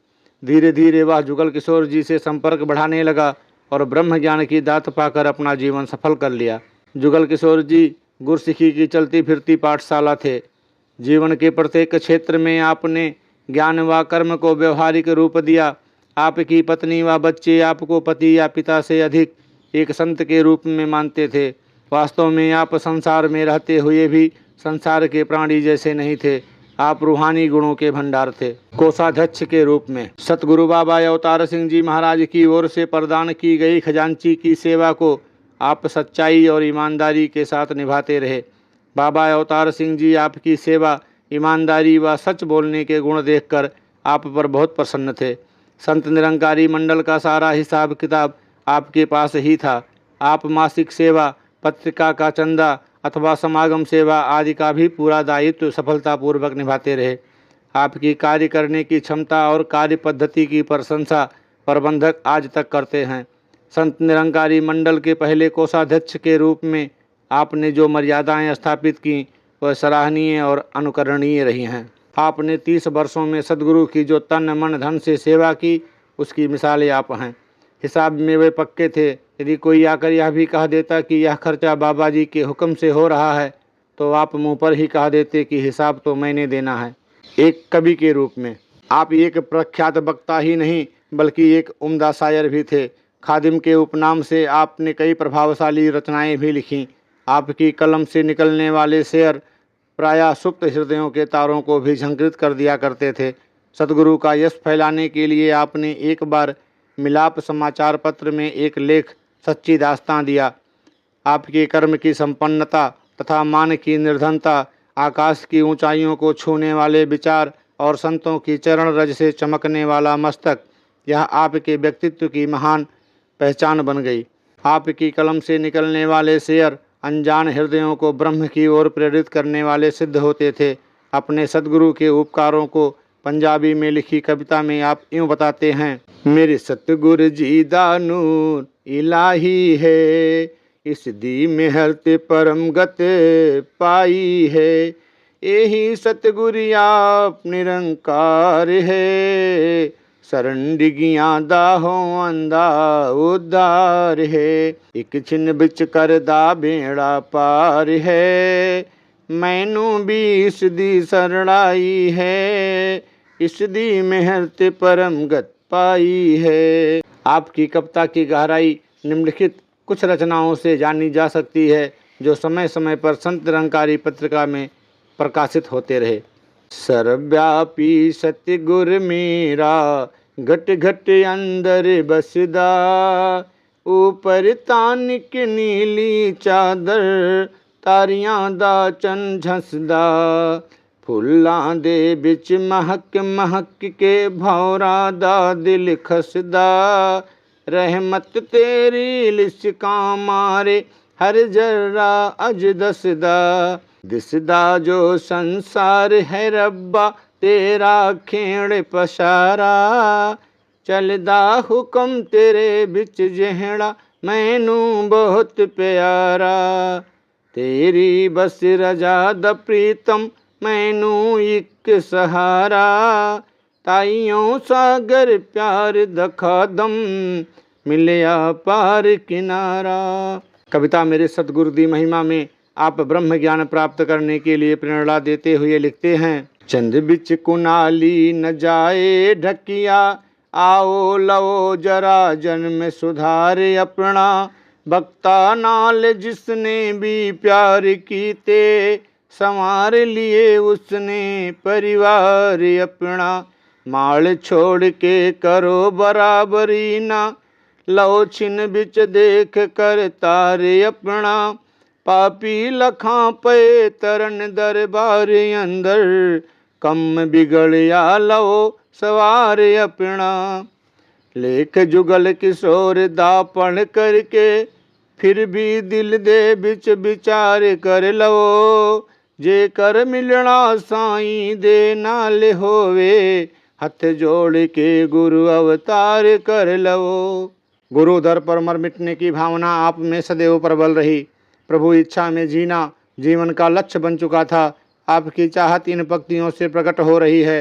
धीरे धीरे वह जुगल किशोर जी से संपर्क बढ़ाने लगा और ब्रह्म ज्ञान की दात पाकर अपना जीवन सफल कर लिया। जुगल किशोर जी गुरसिखी की चलती फिरती पाठशाला थे। जीवन के प्रत्येक क्षेत्र में आपने ज्ञान व कर्म को व्यवहारिक रूप दिया। आपकी पत्नी व बच्चे आपको पति या पिता से अधिक एक संत के रूप में मानते थे। वास्तव में आप संसार में रहते हुए भी संसार के प्राणी जैसे नहीं थे। आप रूहानी गुणों के भंडार थे। कोषाध्यक्ष के रूप में सतगुरु बाबा अवतार सिंह जी महाराज की ओर से प्रदान की गई खजांची की सेवा को आप सच्चाई और ईमानदारी के साथ निभाते रहे। बाबा अवतार सिंह जी आपकी सेवा, ईमानदारी व सच बोलने के गुण देखकर आप पर बहुत प्रसन्न थे। संत निरंकारी मंडल का सारा हिसाब किताब आपके पास ही था। आप मासिक सेवा, पत्रिका का चंदा अथवा समागम सेवा आदि का भी पूरा दायित्व सफलतापूर्वक निभाते रहे। आपकी कार्य करने की क्षमता और कार्य पद्धति की प्रशंसा प्रबंधक आज तक करते हैं। संत निरंकारी मंडल के पहले कोषाध्यक्ष के रूप में आपने जो मर्यादाएं स्थापित की वह सराहनीय और अनुकरणीय रही हैं। आपने 30 वर्षों में सद्गुरु की जो तन मन धन से सेवा की, उसकी मिसालें आप हैं। हिसाब में वे पक्के थे। यदि कोई आकर यह भी कह देता कि यह खर्चा बाबा जी के हुक्म से हो रहा है, तो आप मुंह पर ही कह देते कि हिसाब तो मैंने देना है। एक कवि के रूप में आप एक प्रख्यात वक्ता ही नहीं बल्कि एक उम्दा शायर भी थे। खादिम के उपनाम से आपने कई प्रभावशाली रचनाएं भी लिखीं। आपकी कलम से निकलने वाले शेर प्रायः सुप्त हृदयों के तारों को भी झंकृत कर दिया करते थे। सद्गुरु का यश फैलाने के लिए आपने एक बार मिलाप समाचार पत्र में एक लेख सच्ची दास्तां दिया। आपके कर्म की संपन्नता तथा मान की निर्धनता, आकाश की ऊंचाइयों को छूने वाले विचार और संतों की चरण रज से चमकने वाला मस्तक, यह आपके व्यक्तित्व की महान पहचान बन गई। आपकी कलम से निकलने वाले शेर अनजान हृदयों को ब्रह्म की ओर प्रेरित करने वाले सिद्ध होते थे। अपने सद्गुरु के उपकारों को पंजाबी में लिखी कविता में आप यूँ बताते हैं, मेरे सतगुरु जी दा नूर इलाही है, इस दी मेहर ते परम गत पाई है, यही सतगुरु आप निरंकार है, शरण डिगियां दा होंदा उद्धार है, एक छिन बिच कर दा बेड़ा पार है, मैनू भी इस दी शरणाई है, इस दी मेहर ते परम गत पाई है। आपकी कविता की गहराई निम्नलिखित कुछ रचनाओं से जानी जा सकती है जो समय समय पर संत निरंकारी पत्रिका में प्रकाशित होते रहे। सर्वव्यापी सतगुर मेरा, घट घट अंदर बसदा, ऊपर तानिक नीली चादर, तारियां दा चन झसदा, फुल्लां दे बिच महक महक के भौरा दा दिल खसदा, रहमत तेरी लिशकां मारे हर जर्रा अज दसदा, दिसदा जो संसार है रब्बा तेरा खेड़ पसारा, चलदा हुक्म तेरे बिच जेहड़ा मैनू बहुत प्यारा, तेरी बस रजा द प्रीतम मैनू एक सहारा, ताइयों सागर प्यार दखादम मिलया पार किनारा। कविता मेरे सतगुरु दी महिमा में आप ब्रह्म ज्ञान प्राप्त करने के लिए प्रेरणा देते हुए लिखते हैं, चंद बिच कुनाली न जाए ढकिया, आओ लो जरा जन्म सुधार अपना, भक्ता नाल जिसने भी प्यार कीते, संवार लिए उसने परिवार अपना, माल छोड़ के करो बराबरी ना, लो छिन बिच देख कर तारे अपना, पापी लखां पे तरन दरबार अंदर, कम बिगड़या लो सवार अपना, लेख जुगल किशोर दा पढ़ करके, फिर भी दिल दे बिच विचार कर लो, जे कर मिलना साईं दे नाल होवे, हथ जोड़ के गुरु अवतार कर लो। गुरु दर पर मर मिटने की भावना आप में सदैव प्रबल रही। प्रभु इच्छा में जीना जीवन का लक्ष्य बन चुका था। आपकी चाहत इन पंक्तियों से प्रकट हो रही है,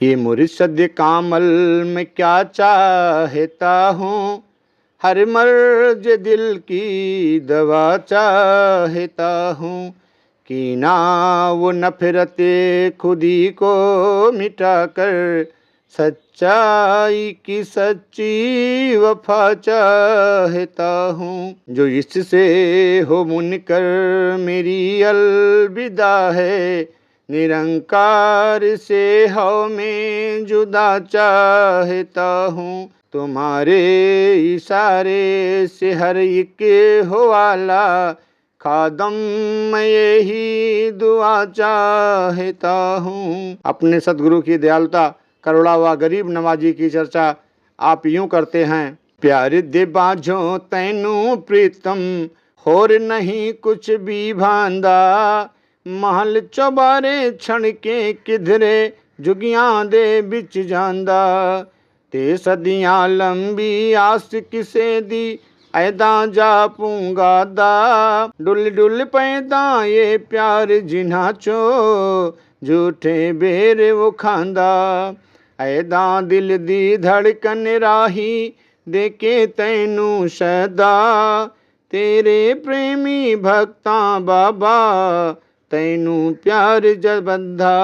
ये मुर्शद कामल में क्या चाहता हूँ, हर मर्ज दिल की दवा चाहता हूँ, कीना वो नफरते खुदी को मिटा कर, सच्चाई की सच्ची वफा चाहता हूँ, जो इससे हो मुनकर मेरी अलविदा है, निरंकार से हो मैं जुदा चाहता हूँ, तुम्हारे इशारे से हर एक हो वाला, खादम मैं यही दुआ चाहता हूँ। अपने सदगुरु की दयालुता, करुणा व गरीब नवाजी की चर्चा आप यूँ करते हैं, प्यार दे बाझो तैनू प्रीतम होर नहीं कुछ भी भांदा। महल चौबारे छण के किधरे जुगियां दे बिच जांदा। ते सदियां लंबी आस किसे दी ऐदा जा पूंगा दा। डुल डुल पैदा ये प्यार जिन्हा चो झूठे बेर वो खांदा। ऐदा दिल दी धड़कन राही देके तैनू शदा। तेरे प्रेमी भक्तां बाबा तैनू प्यार जबंधा।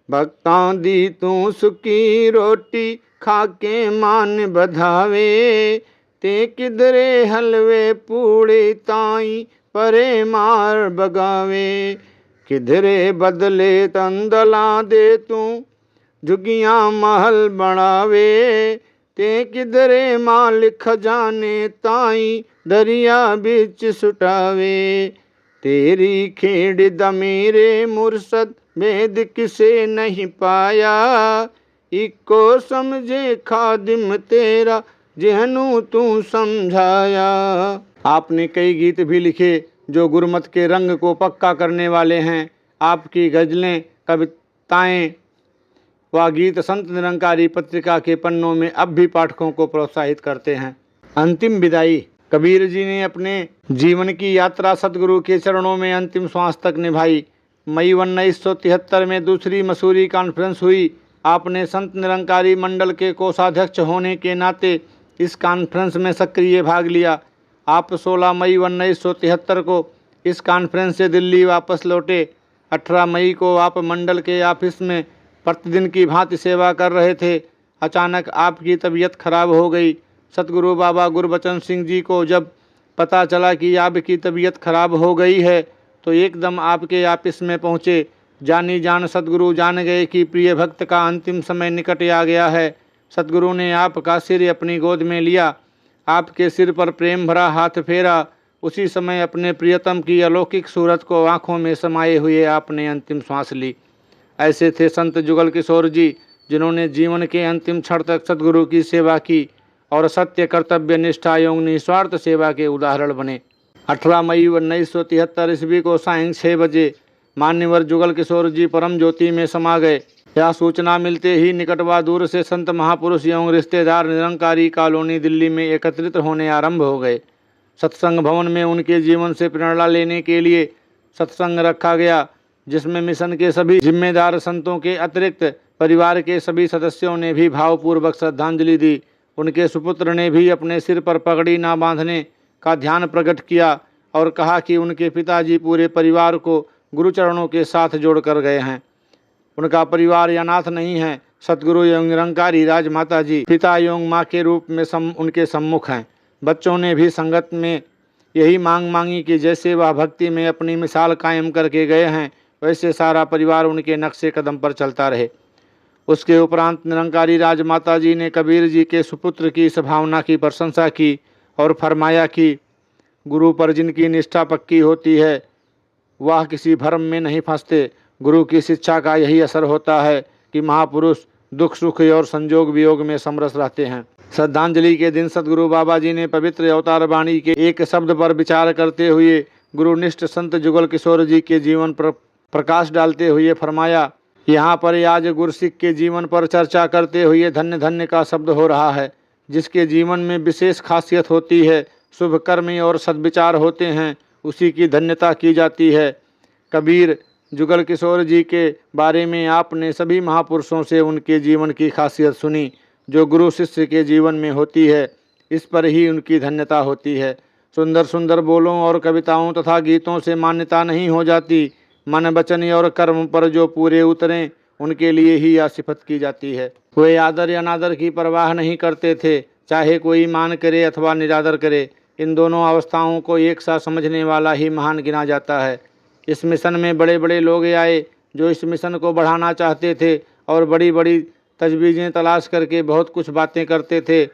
भक्तां दी तू सुकी रोटी खाके मान बधावे। ते किधरे हलवे पूड़ी ताई परे मार बगावे। किधरे बदले तंदला दे तू झुगियां महल बनावे। ते किधरे माल खजाने ताई दरिया बिच सुटावे। तेरी खेड़ दमेरे मुरसद भेद किसे नहीं पाया। इको समझे खादिम तेरा जेहनू तू समझाया। आपने कई गीत भी लिखे जो गुरमत के रंग को पक्का करने वाले हैं। आपकी गज़लें, कविताएं व गीत संत निरंकारी पत्रिका के पन्नों में अब भी पाठकों को प्रोत्साहित करते हैं। अंतिम विदाई। कबीर जी ने अपने जीवन की यात्रा सतगुरु के चरणों में अंतिम श्वास तक निभाई। मई 1973 में दूसरी मसूरी कॉन्फ्रेंस हुई। आपने संत निरंकारी मंडल के कोषाध्यक्ष होने के नाते इस कॉन्फ्रेंस में सक्रिय भाग लिया। आप 16 मई 1973 को इस कॉन्फ्रेंस से दिल्ली वापस लौटे। 18 मई को आप मंडल के ऑफिस में प्रतिदिन की भांति सेवा कर रहे थे। अचानक आपकी तबीयत खराब हो गई। सतगुरु बाबा गुरबचन सिंह जी को जब पता चला कि आपकी तबीयत खराब हो गई है तो एकदम आपके ऑफिस में पहुँचे। जानी जान सतगुरु जान गए कि प्रिय भक्त का अंतिम समय निकट आ गया है। सतगुरु ने आपका सिर अपनी गोद में लिया, आपके सिर पर प्रेम भरा हाथ फेरा। उसी समय अपने प्रियतम की अलौकिक सूरत को आँखों में समाये हुए आपने अंतिम श्वास ली। ऐसे थे संत जुगल किशोर जी, जिन्होंने जीवन के अंतिम क्षण तक सतगुरु की सेवा की और सत्य, कर्तव्य, निष्ठा एवं निस्वार्थ सेवा के उदाहरण बने। 18 मई 1973 ईस्वी को सायं 6 बजे मान्यवर जुगल किशोर जी परम ज्योति में समा गए। यह सूचना मिलते ही निकट व दूर से संत महापुरुष एवं रिश्तेदार निरंकारी कॉलोनी दिल्ली में एकत्रित होने आरंभ हो गए। सत्संग भवन में उनके जीवन से प्रेरणा लेने के लिए सत्संग रखा गया, जिसमें मिशन के सभी जिम्मेदार संतों के अतिरिक्त परिवार के सभी सदस्यों ने भी भावपूर्वक श्रद्धांजलि दी। उनके सुपुत्र ने भी अपने सिर पर पगड़ी न बांधने का ध्यान प्रकट किया और कहा कि उनके पिताजी पूरे परिवार को गुरुचरणों के साथ जोड़कर गए हैं। उनका परिवार अनाथ नहीं है। सतगुरु एवं निरंकारी राजमाता जी पिता एवं माँ के रूप में उनके सम्मुख हैं। बच्चों ने भी संगत में यही मांग मांगी कि जैसे वह भक्ति में अपनी मिसाल कायम करके गए हैं वैसे सारा परिवार उनके नक्शे कदम पर चलता रहे। उसके उपरांत निरंकारी राजमाता जी ने कबीर जी के सुपुत्र की इस भावना की प्रशंसा की और फरमाया कि गुरु पर जिनकी निष्ठा पक्की होती है वह किसी भ्रम में नहीं फंसते। गुरु की शिक्षा का यही असर होता है कि महापुरुष दुख सुख और संजोग वियोग में समरस रहते हैं। श्रद्धांजलि के दिन सतगुरु बाबा जी ने पवित्र अवतार वाणी के एक शब्द पर विचार करते हुए गुरुनिष्ठ संत जुगल किशोर जी के जीवन पर प्रकाश डालते हुए फरमाया, यहाँ पर आज गुरसिक के जीवन पर चर्चा करते हुए धन्य धन्य का शब्द हो रहा है। जिसके जीवन में विशेष खासियत होती है, शुभ कर्म और सद्विचार होते हैं, उसी की धन्यता की जाती है। कबीर जुगल किशोर जी के बारे में आपने सभी महापुरुषों से उनके जीवन की खासियत सुनी जो गुरु शिष्य के जीवन में होती है। इस पर ही उनकी धन्यता होती है। सुंदर सुंदर बोलों और कविताओं तथा गीतों से मान्यता नहीं हो जाती। मन वचन और कर्म पर जो पूरे उतरें उनके लिए ही यह सिफत की जाती है। वे आदर या अनादर की परवाह नहीं करते थे, चाहे कोई मान करे अथवा निरादर करे। इन दोनों अवस्थाओं को एक साथ समझने वाला ही महान गिना जाता है। इस मिशन में बड़े बड़े लोग आए जो इस मिशन को बढ़ाना चाहते थे और बड़ी बड़ी तजवीज़ें तलाश करके बहुत कुछ बातें करते थे,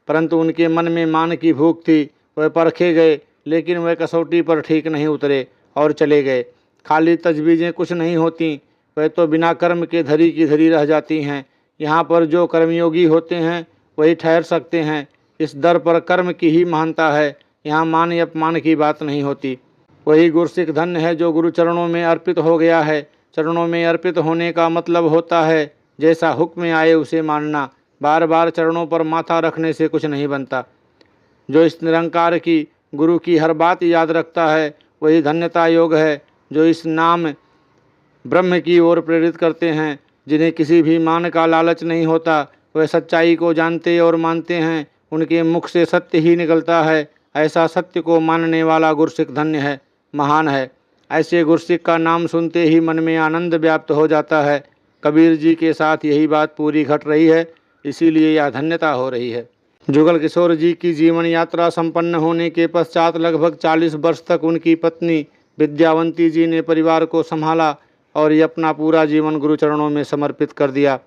परंतु उनके मन में मान की भूख थी। वह परखे गए लेकिन वह कसौटी पर ठीक नहीं उतरे और चले गए। खाली तजवीज़ें कुछ नहीं होती, वह तो बिना कर्म के धरी की धरी रह जाती हैं। यहाँ पर जो कर्मयोगी होते हैं वही ठहर सकते हैं, इस दर पर कर्म की ही महानता है, यहाँ मान या अपमान की बात नहीं होती। वही गुरसिक धन्य है जो गुरु चरणों में अर्पित हो गया है। चरणों में अर्पित होने का मतलब होता है जैसा हुक्म आए उसे मानना। बार बार चरणों पर माथा रखने से कुछ नहीं बनता। जो इस निरंकार की गुरु की हर बात याद रखता है वही धन्यता योग है। जो इस नाम ब्रह्म की ओर प्रेरित करते हैं, जिन्हें किसी भी मान का लालच नहीं होता, वह सच्चाई को जानते और मानते हैं, उनके मुख से सत्य ही निकलता है। ऐसा सत्य को मानने वाला गुरसिक धन्य है, महान है। ऐसे गुरसिक का नाम सुनते ही मन में आनंद व्याप्त हो जाता है। कबीर जी के साथ यही बात पूरी घट रही है, इसीलिए यह धन्यता हो रही है। जुगल किशोर जी की जीवन यात्रा संपन्न होने के पश्चात लगभग 40 वर्ष तक उनकी पत्नी विद्यावंती जी ने परिवार को संभाला और ये अपना पूरा जीवन गुरु चरणों में समर्पित कर दिया।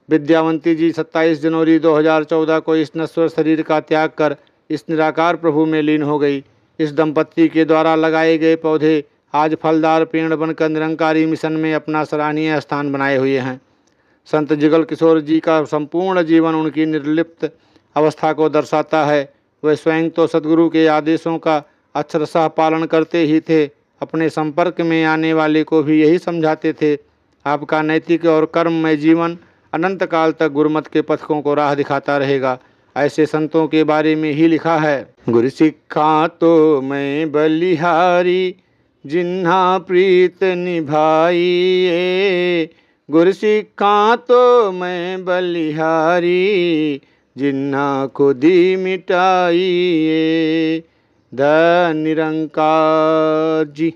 विद्यावंती जी 27 जनवरी 2014 को इस नश्वर शरीर का त्याग कर इस निराकार प्रभु में लीन हो गई। इस दंपत्ति के द्वारा लगाए गए पौधे आज फलदार पेड़ बनकर निरंकारी मिशन में अपना सराहनीय स्थान बनाए हुए हैं। संत जुगल किशोर जी का संपूर्ण जीवन उनकी निर्लिप्त अवस्था को दर्शाता है। वे स्वयं तो सद्गुरु के आदेशों का अक्षरशः पालन करते ही थे, अपने संपर्क में आने वाले को भी यही समझाते थे। आपका नैतिक और कर्ममय जीवन अनंत काल तक गुरुमत के पथकों को राह दिखाता रहेगा। ऐसे संतों के बारे में ही लिखा है, गुरु सिक्खा तो मैं बलिहारी जिन्हा प्रीत निभाई। गुरु सिक्खा तो मैं बलिहारी जिन्हा खुदी मिटाई। द निरंकार जी।